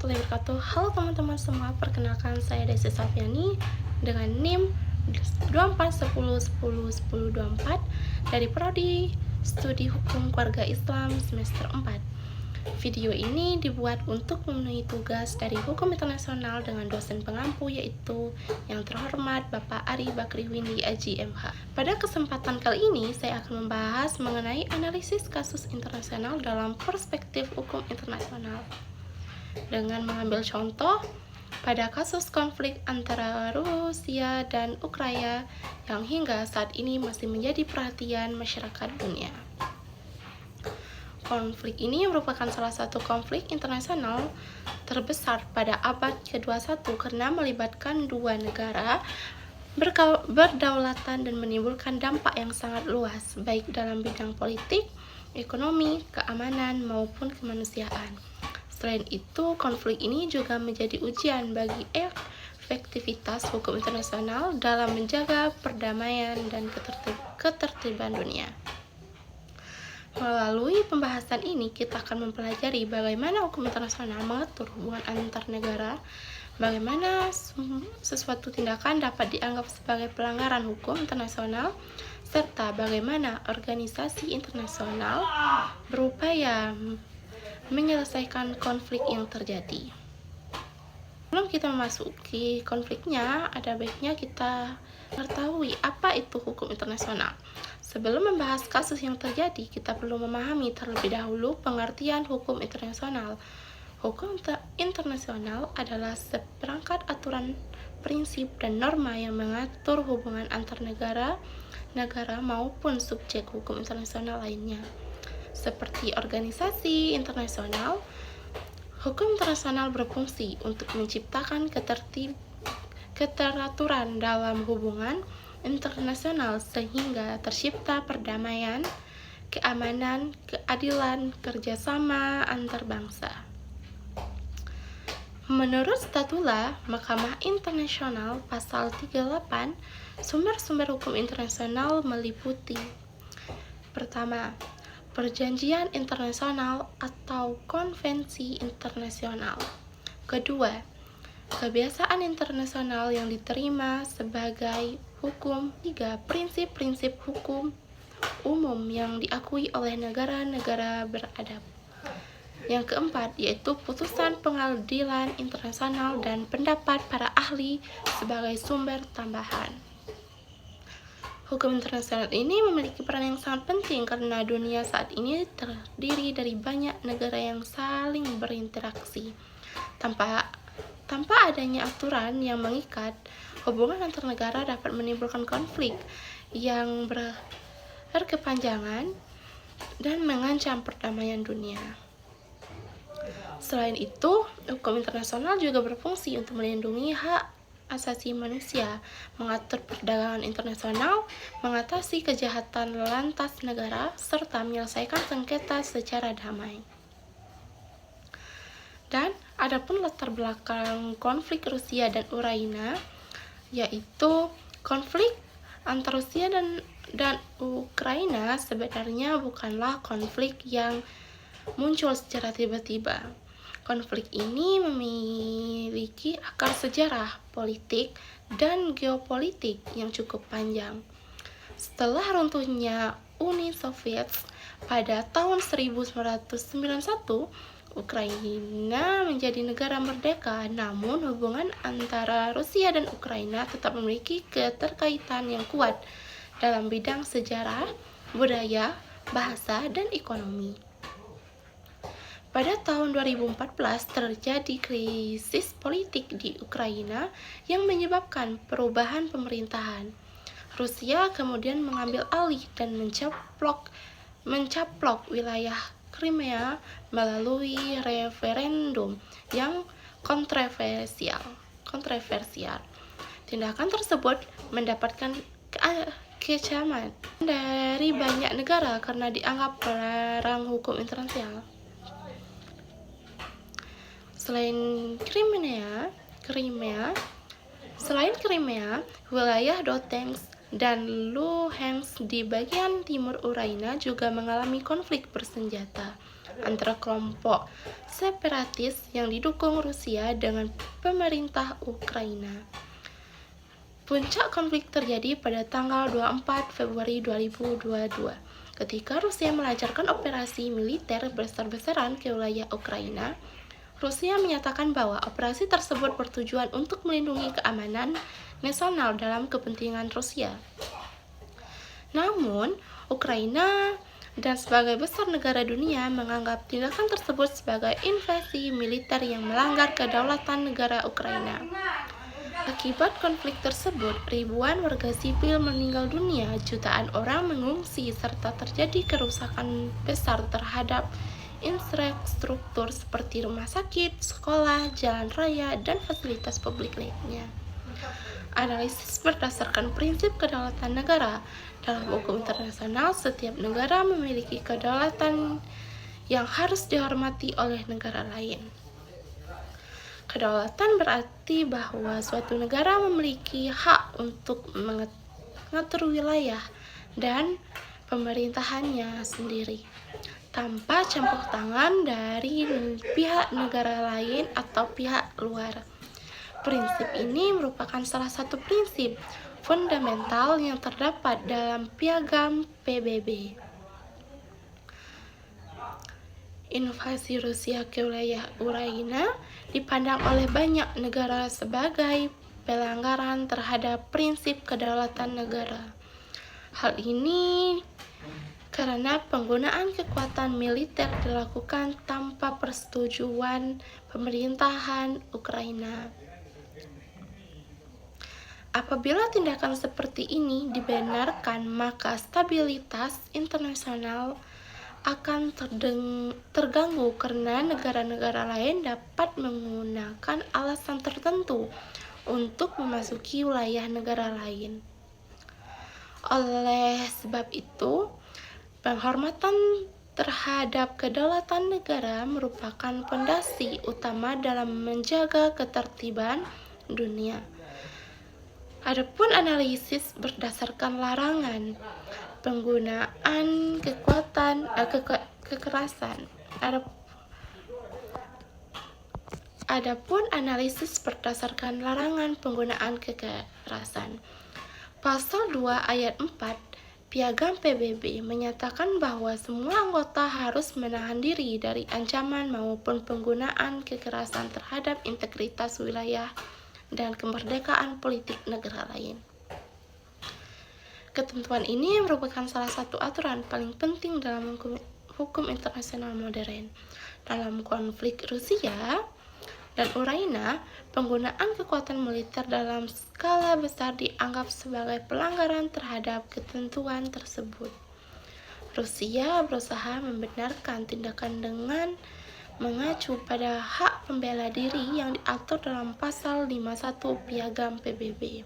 warahmatullahi wabarakatuh. Halo teman-teman semua, perkenalkan saya Desi Safiani dengan NIM 2410101024 dari Prodi Studi Hukum Keluarga Islam semester 4. Video ini dibuat untuk memenuhi tugas dari Hukum Internasional dengan dosen pengampu, yaitu yang terhormat Bapak Ari Bakri Windy Aji MH. Pada kesempatan kali ini saya akan membahas mengenai analisis kasus internasional dalam perspektif hukum internasional dengan mengambil contoh pada kasus konflik antara Rusia dan Ukraina yang hingga saat ini masih menjadi perhatian masyarakat dunia. Konflik ini merupakan salah satu konflik internasional terbesar pada abad ke-21 karena melibatkan dua negara berdaulatan dan menimbulkan dampak yang sangat luas, baik dalam bidang politik, ekonomi, keamanan, maupun kemanusiaan. Selain itu, konflik ini juga menjadi ujian bagi efektivitas hukum internasional dalam menjaga perdamaian dan ketertiban dunia. Melalui pembahasan ini, kita akan mempelajari bagaimana hukum internasional mengatur hubungan antar negara, bagaimana sesuatu tindakan dapat dianggap sebagai pelanggaran hukum internasional, serta bagaimana organisasi internasional berupaya menyelesaikan konflik yang terjadi. Sebelum kita memasuki konfliknya, ada baiknya kita mengetahui apa itu hukum internasional. Sebelum membahas kasus yang terjadi, kita perlu memahami terlebih dahulu pengertian hukum internasional. Hukum internasional adalah seperangkat aturan, prinsip, dan norma yang mengatur hubungan antar negara maupun subjek hukum internasional lainnya. Seperti organisasi internasional, hukum internasional berfungsi untuk menciptakan keteraturan dalam hubungan internasional sehingga tercipta perdamaian, keamanan, keadilan, kerjasama antar bangsa. Menurut Statula Mahkamah Internasional Pasal 38, sumber-sumber hukum internasional meliputi: pertama, perjanjian internasional atau konvensi internasional. Kedua, kebiasaan internasional yang diterima sebagai hukum. Tiga, prinsip-prinsip hukum umum yang diakui oleh negara-negara beradab. Yang keempat, yaitu putusan pengadilan internasional dan pendapat para ahli sebagai sumber tambahan. Hukum internasional ini memiliki peran yang sangat penting karena dunia saat ini terdiri dari banyak negara yang saling berinteraksi. Tanpa adanya aturan yang mengikat, hubungan antar negara dapat menimbulkan konflik yang berkepanjangan dan mengancam perdamaian dunia. Selain itu, hukum internasional juga berfungsi untuk melindungi hak asasi manusia, mengatur perdagangan internasional, mengatasi kejahatan lantas negara, serta menyelesaikan sengketa secara damai. Dan adapun latar belakang konflik Rusia dan Ukraina, yaitu konflik antara Rusia dan Ukraina sebenarnya bukanlah konflik yang muncul secara tiba-tiba. Konflik ini memiliki akar sejarah, politik, dan geopolitik yang cukup panjang. Setelah runtuhnya Uni Soviet pada tahun 1991, Ukraina menjadi negara merdeka, namun hubungan antara Rusia dan Ukraina tetap memiliki keterkaitan yang kuat dalam bidang sejarah, budaya, bahasa, dan ekonomi. Pada tahun 2014 terjadi krisis politik di Ukraina yang menyebabkan perubahan pemerintahan. Rusia kemudian mengambil alih dan mencaplok wilayah Crimea melalui referendum yang kontroversial. Tindakan tersebut mendapatkan kecaman dari banyak negara karena dianggap melarang hukum internasional. Selain Crimea, wilayah Donetsk dan Luhansk di bagian timur Ukraina juga mengalami konflik bersenjata. antara kelompok separatis yang didukung Rusia dengan pemerintah Ukraina. Puncak konflik terjadi pada tanggal 24 Februari 2022 ketika Rusia melancarkan operasi militer besar-besaran ke wilayah Ukraina. Rusia menyatakan bahwa operasi tersebut bertujuan untuk melindungi keamanan nasional dalam kepentingan Rusia. Namun, Ukraina dan sebagai besar negara dunia menganggap tindakan tersebut sebagai invasi militer yang melanggar kedaulatan negara Ukraina. Akibat konflik tersebut, ribuan warga sipil meninggal dunia, jutaan orang mengungsi, serta terjadi kerusakan besar terhadap infrastruktur seperti rumah sakit, sekolah, jalan raya, dan fasilitas publik lainnya. Analisis berdasarkan prinsip kedaulatan negara. Dalam hukum internasional, setiap negara memiliki kedaulatan yang harus dihormati oleh negara lain. Kedaulatan berarti bahwa suatu negara memiliki hak untuk mengatur wilayah dan pemerintahannya sendiri, tanpa campur tangan dari pihak negara lain atau pihak luar. Prinsip ini merupakan salah satu prinsip fundamental yang terdapat dalam Piagam PBB. Invasi Rusia ke wilayah Ukraina dipandang oleh banyak negara sebagai pelanggaran terhadap prinsip kedaulatan negara. Hal ini karena penggunaan kekuatan militer dilakukan tanpa persetujuan pemerintahan Ukraina. Apabila tindakan seperti ini dibenarkan, maka stabilitas internasional akan terganggu karena negara-negara lain dapat menggunakan alasan tertentu untuk memasuki wilayah negara lain. Oleh sebab itu, penghormatan terhadap kedaulatan negara merupakan fondasi utama dalam menjaga ketertiban dunia. Adapun analisis berdasarkan larangan penggunaan kekerasan. Adapun analisis berdasarkan larangan penggunaan kekerasan. Pasal 2 ayat 4 Piagam PBB menyatakan bahwa semua anggota harus menahan diri dari ancaman maupun penggunaan kekerasan terhadap integritas wilayah dan kemerdekaan politik negara lain. Ketentuan ini merupakan salah satu aturan paling penting dalam hukum internasional modern. Dalam konflik Rusia dan Ukraina, penggunaan kekuatan militer dalam skala besar dianggap sebagai pelanggaran terhadap ketentuan tersebut. Rusia berusaha membenarkan tindakan dengan mengacu pada hak pembela diri yang diatur dalam pasal 51 Piagam PBB.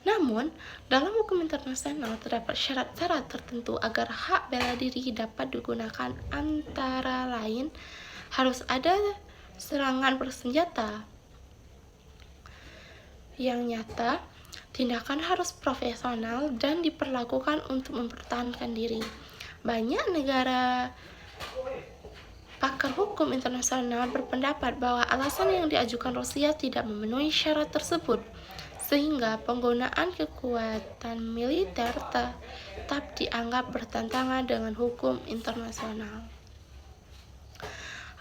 Namun, dalam hukum internasional terdapat syarat-syarat tertentu agar hak bela diri dapat digunakan, antara lain harus ada serangan bersenjata yang nyata, tindakan harus profesional dan diperlakukan untuk mempertahankan diri. Banyak negara pakar hukum internasional berpendapat bahwa alasan yang diajukan Rusia tidak memenuhi syarat tersebut, sehingga penggunaan kekuatan militer tetap dianggap bertentangan dengan hukum internasional.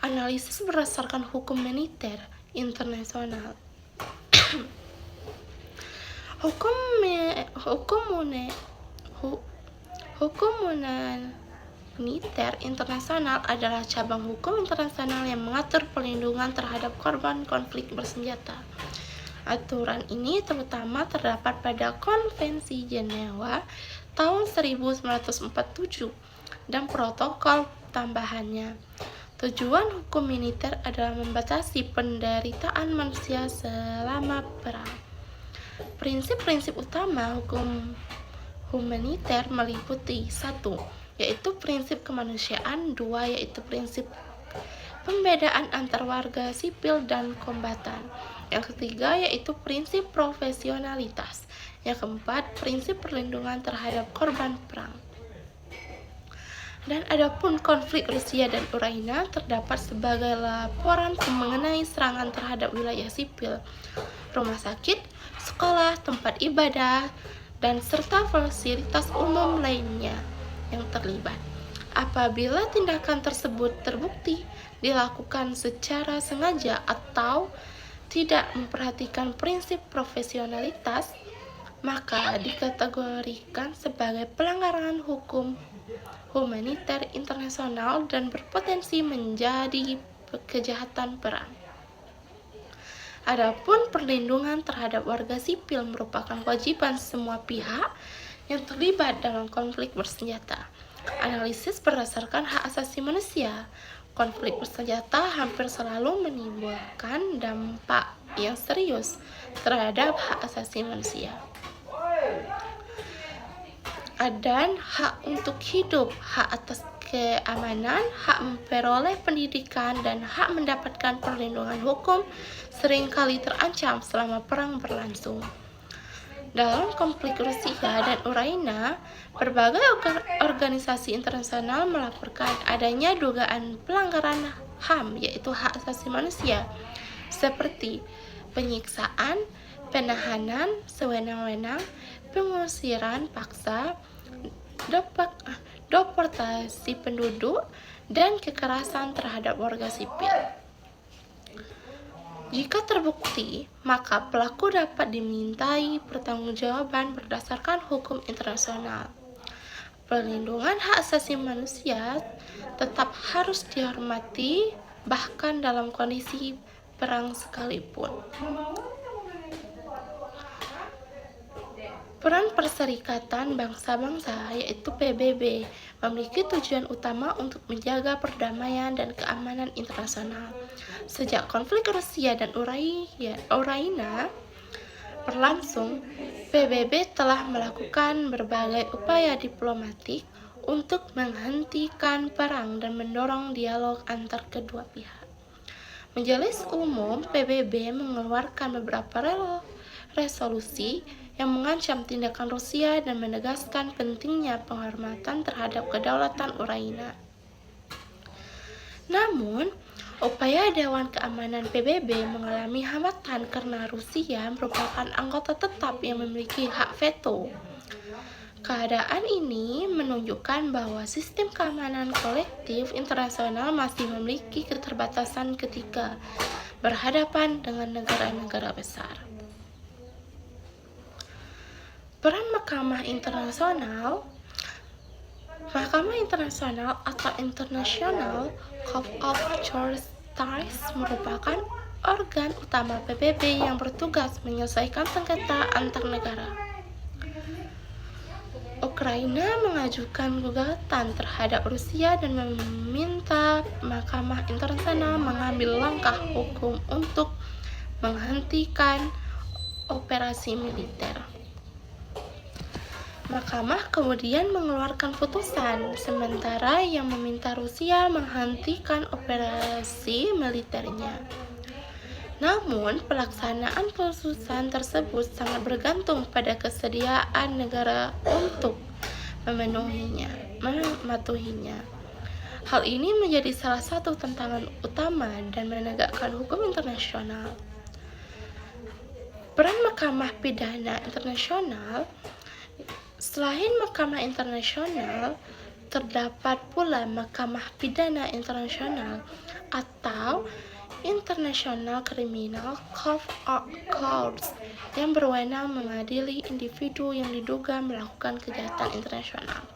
Analisis berdasarkan hukum militer internasional. Hukum militer internasional adalah cabang hukum internasional yang mengatur perlindungan terhadap korban konflik bersenjata. Aturan ini terutama terdapat pada Konvensi Jenewa tahun 1947 dan protokol tambahannya. Tujuan hukum militer adalah membatasi penderitaan manusia selama perang. Prinsip-prinsip utama hukum militer meliputi 1. Yaitu prinsip kemanusiaan, 2. Yaitu prinsip pembedaan antar warga sipil dan kombatan. Yang ketiga yaitu prinsip profesionalitas. Yang keempat, prinsip perlindungan terhadap korban perang. Dan adapun konflik Rusia dan Ukraina terdapat sebagai laporan mengenai serangan terhadap wilayah sipil, rumah sakit, sekolah, tempat ibadah, dan serta fasilitas umum lainnya yang terlibat. Apabila tindakan tersebut terbukti dilakukan secara sengaja atau tidak memperhatikan prinsip profesionalitas, maka dikategorikan sebagai pelanggaran hukum humaniter internasional dan berpotensi menjadi kejahatan perang. Adapun perlindungan terhadap warga sipil merupakan kewajiban semua pihak yang terlibat dalam konflik bersenjata. Analisis berdasarkan hak asasi manusia. Konflik bersenjata hampir selalu menimbulkan dampak yang serius terhadap hak asasi manusia. Dan hak untuk hidup, hak atas keamanan, hak memperoleh pendidikan, dan hak mendapatkan perlindungan hukum seringkali terancam selama perang berlangsung. Dalam konflik Rusia dan Ukraina, berbagai organisasi internasional melaporkan adanya dugaan pelanggaran HAM, yaitu hak asasi manusia, seperti penyiksaan, penahanan sewenang-wenang, pengusiran paksa, deportasi penduduk, dan kekerasan terhadap warga sipil. Jika terbukti, maka pelaku dapat dimintai pertanggungjawaban berdasarkan hukum internasional. Perlindungan hak asasi manusia tetap harus dihormati, bahkan dalam kondisi perang sekalipun. Peran Perserikatan Bangsa-Bangsa, yaitu PBB, memiliki tujuan utama untuk menjaga perdamaian dan keamanan internasional. Sejak konflik Rusia dan Ukraina berlangsung, PBB telah melakukan berbagai upaya diplomatik untuk menghentikan perang dan mendorong dialog antar kedua pihak. Majelis Umum PBB mengeluarkan beberapa resolusi yang mengancam tindakan Rusia dan menegaskan pentingnya penghormatan terhadap kedaulatan Ukraina. Namun, upaya Dewan Keamanan PBB mengalami hambatan karena Rusia merupakan anggota tetap yang memiliki hak veto. Keadaan ini menunjukkan bahwa sistem keamanan kolektif internasional masih memiliki keterbatasan ketika berhadapan dengan negara-negara besar. Peran Mahkamah Internasional atau International Court of Justice merupakan organ utama PBB yang bertugas menyelesaikan sengketa antar negara. Ukraina mengajukan gugatan terhadap Rusia dan meminta Mahkamah Internasional mengambil langkah hukum untuk menghentikan operasi militer. Mahkamah kemudian mengeluarkan putusan, sementara yang meminta Rusia menghentikan operasi militernya. Namun, pelaksanaan putusan tersebut sangat bergantung pada kesediaan negara untuk mematuhinya. Hal ini menjadi salah satu tantangan utama dan menegakkan hukum internasional. Peran Mahkamah Pidana Internasional. Selain Mahkamah Internasional, terdapat pula Mahkamah Pidana Internasional atau International Criminal Court yang berwenang mengadili individu yang diduga melakukan kejahatan internasional.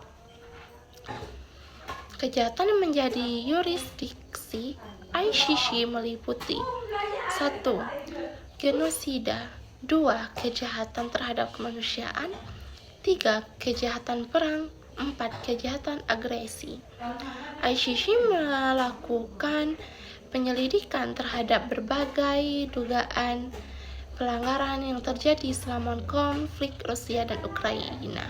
Kejahatan yang menjadi yurisdiksi ICC meliputi 1. Genosida, 2. Kejahatan terhadap kemanusiaan, 3. Kejahatan perang, 4. Kejahatan agresi. ICC melakukan penyelidikan terhadap berbagai dugaan pelanggaran yang terjadi selama konflik Rusia dan Ukraina.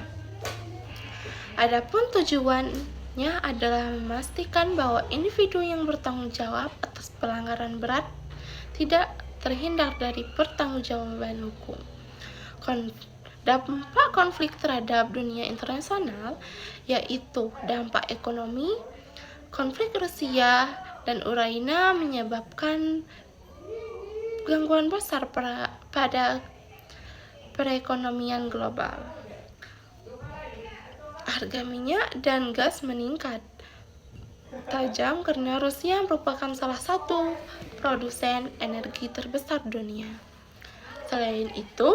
Adapun tujuannya adalah memastikan bahwa individu yang bertanggung jawab atas pelanggaran berat tidak terhindar dari pertanggungjawaban hukum. Dampak konflik terhadap dunia internasional yaitu dampak ekonomi. Konflik Rusia dan Ukraina menyebabkan gangguan besar pada perekonomian global. Harga minyak dan gas meningkat tajam karena Rusia merupakan salah satu produsen energi terbesar dunia. Selain itu,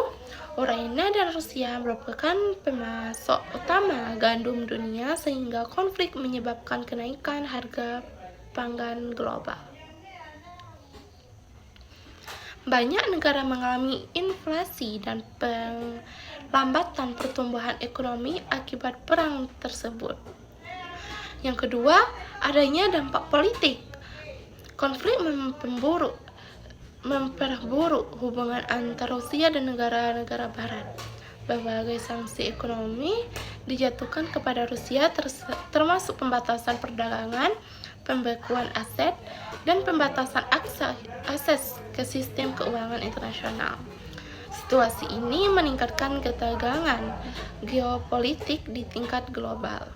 Ukraina dan Rusia merupakan pemasok utama gandum dunia sehingga konflik menyebabkan kenaikan harga pangan global. Banyak negara mengalami inflasi dan pelambatan pertumbuhan ekonomi akibat perang tersebut. Yang kedua, adanya dampak politik. Konflik memperburuk hubungan antara Rusia dan negara-negara barat. Berbagai sanksi ekonomi dijatuhkan kepada Rusia termasuk pembatasan perdagangan, pembekuan aset, dan pembatasan akses ke sistem keuangan internasional. Situasi ini meningkatkan ketegangan geopolitik di tingkat global.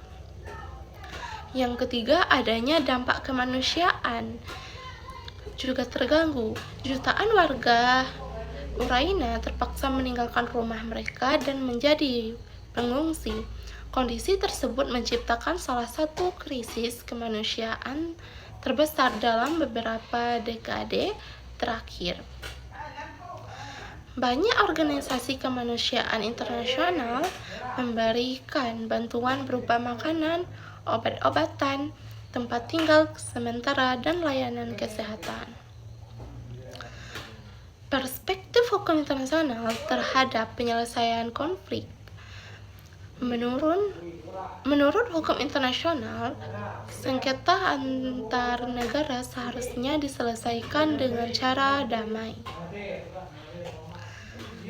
Yang ketiga, adanya dampak kemanusiaan juga terganggu. Jutaan warga Ukraina terpaksa meninggalkan rumah mereka dan menjadi pengungsi. Kondisi tersebut menciptakan salah satu krisis kemanusiaan terbesar dalam beberapa dekade terakhir. Banyak organisasi kemanusiaan internasional memberikan bantuan berupa makanan, obat-obatan, tempat tinggal sementara, dan layanan kesehatan. Perspektif hukum internasional terhadap penyelesaian konflik. Menurut hukum internasional, sengketa antar negara seharusnya diselesaikan dengan cara damai.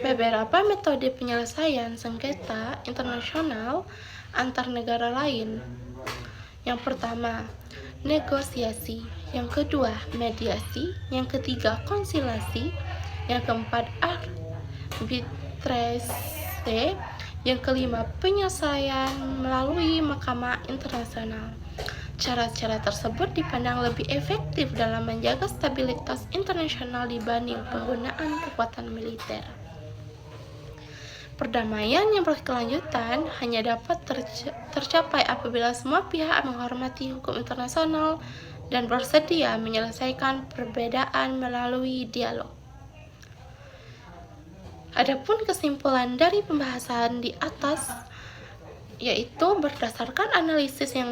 Beberapa metode penyelesaian sengketa internasional antar negara lain. Yang pertama, negosiasi. Yang kedua, mediasi. Yang ketiga, konsilasi. Yang keempat, arbitrase. Yang kelima, penyelesaian melalui Mahkamah Internasional. Cara-cara tersebut dipandang lebih efektif dalam menjaga stabilitas internasional dibanding penggunaan kekuatan militer. Perdamaian yang berkelanjutan hanya dapat tercapai apabila semua pihak menghormati hukum internasional dan bersedia menyelesaikan perbedaan melalui dialog. Adapun kesimpulan dari pembahasan di atas yaitu berdasarkan analisis yang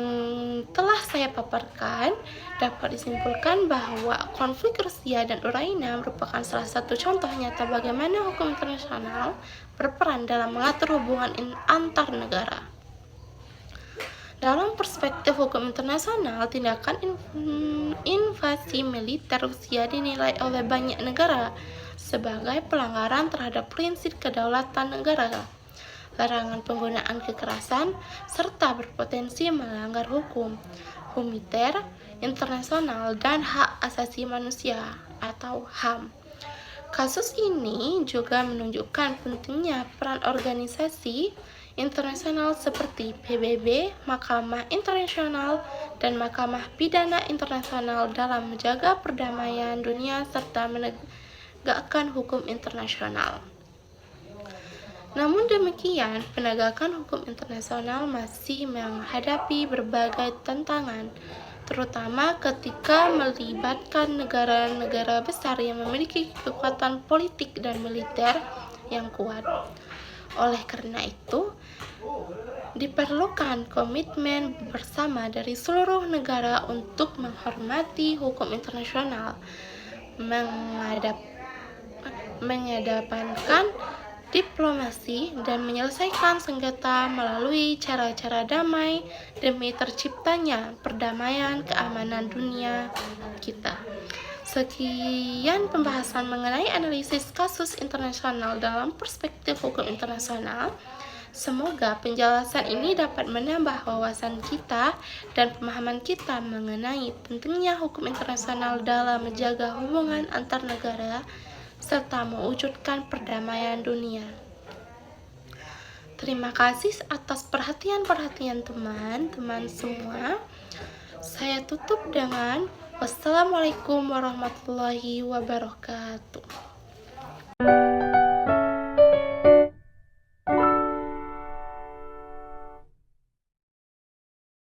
telah saya paparkan, dapat disimpulkan bahwa konflik Rusia dan Ukraina merupakan salah satu contoh nyata bagaimana hukum internasional berperan dalam mengatur hubungan antar negara. Dalam perspektif hukum internasional, tindakan invasi militer Rusia dinilai oleh banyak negara sebagai pelanggaran terhadap prinsip kedaulatan negara, larangan penggunaan kekerasan, serta berpotensi melanggar hukum humaniter internasional dan hak asasi manusia atau HAM. Kasus ini juga menunjukkan pentingnya peran organisasi internasional seperti PBB, Mahkamah Internasional, dan Mahkamah Pidana Internasional dalam menjaga perdamaian dunia serta menegakkan hukum internasional. Namun demikian, penegakan hukum internasional masih menghadapi berbagai tantangan, terutama ketika melibatkan negara-negara besar yang memiliki kekuatan politik dan militer yang kuat. Oleh karena itu, diperlukan komitmen bersama dari seluruh negara untuk menghormati hukum internasional, mengedepankan diplomasi, dan menyelesaikan sengketa melalui cara-cara damai demi terciptanya perdamaian keamanan dunia kita. Sekian pembahasan mengenai analisis kasus internasional dalam perspektif hukum internasional. Semoga penjelasan ini dapat menambah wawasan kita dan pemahaman kita mengenai pentingnya hukum internasional dalam menjaga hubungan antar negara serta mewujudkan perdamaian dunia. Terima kasih atas perhatian-perhatian teman-teman semua. Saya tutup dengan wassalamualaikum warahmatullahi wabarakatuh.